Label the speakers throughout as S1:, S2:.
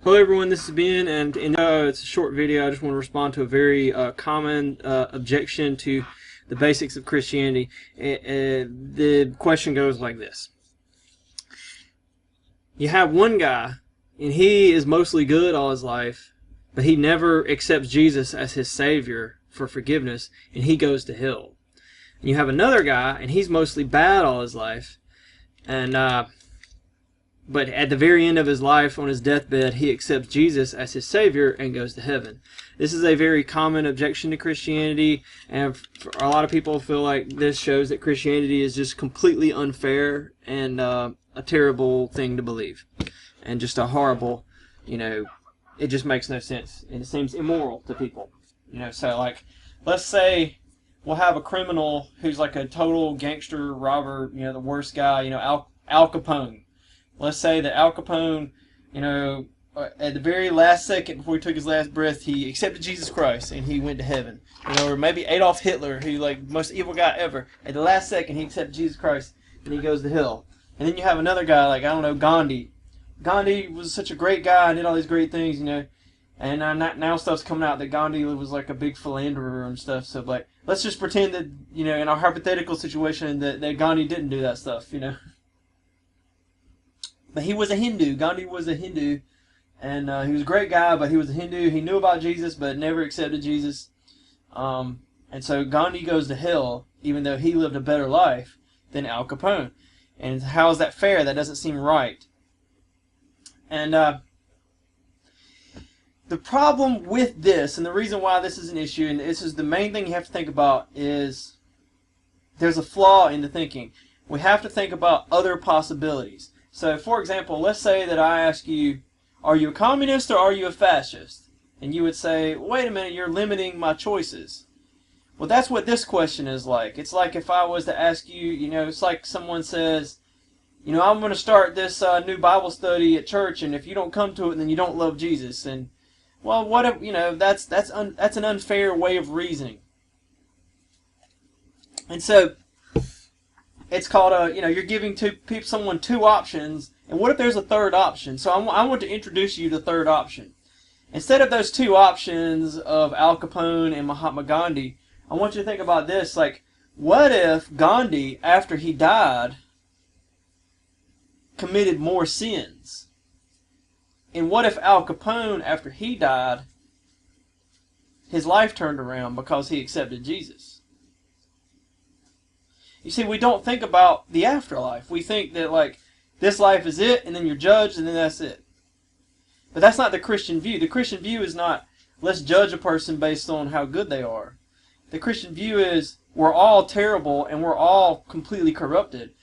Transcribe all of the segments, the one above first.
S1: Hello everyone, this is Ben, and it's a short video. I just want to respond to a very common objection to the basics of Christianity. The question goes like this. You have one guy, and he is mostly good all his life, but he never accepts Jesus as his Savior for forgiveness, and he goes to hell. And you have another guy, and he's mostly bad all his life, and but at the very end of his life, on his deathbed, he accepts Jesus as his Savior and goes to heaven. This is a very common objection to Christianity, and a lot of people feel like this shows that Christianity is just completely unfair and a terrible thing to believe. And just a horrible, it just makes no sense. And it seems immoral to people. So like, let's say we'll have a criminal who's like a total gangster robber, the worst guy, Al Capone. Let's say that Al Capone, at the very last second before he took his last breath, he accepted Jesus Christ and he went to heaven. Or maybe Adolf Hitler, who most evil guy ever. At the last second, he accepted Jesus Christ and he goes to hell. And then you have another guy like, Gandhi. Gandhi was such a great guy and did all these great things, And now stuff's coming out that Gandhi was like a big philanderer and stuff. So like, let's just pretend that, in our hypothetical situation that Gandhi didn't do that stuff, But he was a Hindu. Gandhi was a Hindu, and he was a great guy, but he was a Hindu. He knew about Jesus, but never accepted Jesus. And so Gandhi goes to hell, even though he lived a better life than Al Capone. And how is that fair? That doesn't seem right. And the problem with this, and the reason why this is an issue, and this is the main thing you have to think about, is there's a flaw in the thinking. We have to think about other possibilities. So, for example, let's say that I ask you, are you a communist or are you a fascist? And you would say, wait a minute, you're limiting my choices. Well, that's what this question is like. It's like if I was to ask you, it's like someone says, I'm going to start this new Bible study at church, and if you don't come to it, then you don't love Jesus. And, well, what if, that's an unfair way of reasoning. And so, it's called you're giving someone two options, and what if there's a third option? So I want to introduce you to the third option. Instead of those two options of Al Capone and Mahatma Gandhi, I want you to think about this, like, what if Gandhi, after he died, committed more sins? And what if Al Capone, after he died, his life turned around because he accepted Jesus? You see, we don't think about the afterlife. We think that, like, this life is it, and then you're judged, and then that's it. But that's not the Christian view. The Christian view is not, let's judge a person based on how good they are. The Christian view is, we're all terrible, and we're all completely corrupted.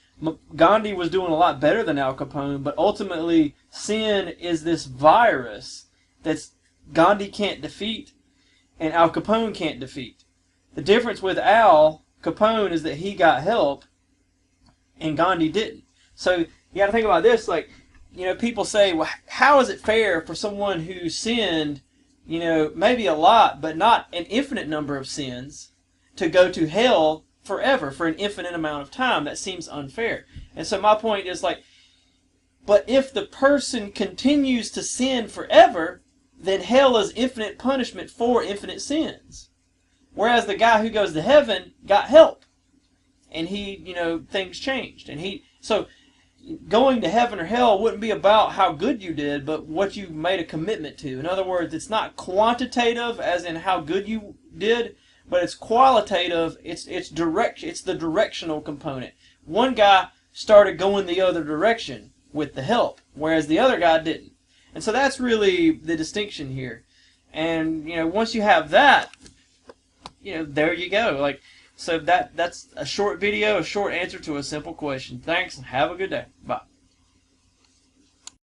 S1: Gandhi was doing a lot better than Al Capone, but ultimately, sin is this virus that Gandhi can't defeat, and Al Capone can't defeat. The difference with Al Capone is that he got help and Gandhi didn't. So you got to think about this, like, people say, well, how is it fair for someone who sinned, maybe a lot, but not an infinite number of sins, to go to hell forever for an infinite amount of time? That seems unfair. And so my point is, like, but if the person continues to sin forever, then hell is infinite punishment for infinite sins. Whereas the guy who goes to heaven got help. And he, things changed. And so going to heaven or hell wouldn't be about how good you did, but what you made a commitment to. In other words, it's not quantitative as in how good you did, but it's qualitative. It's the directional component. One guy started going the other direction with the help, whereas the other guy didn't. And so that's really the distinction here. And, once you have that, there you go. Like, so that's a short video, a short answer to a simple question. Thanks, and have a good day. Bye.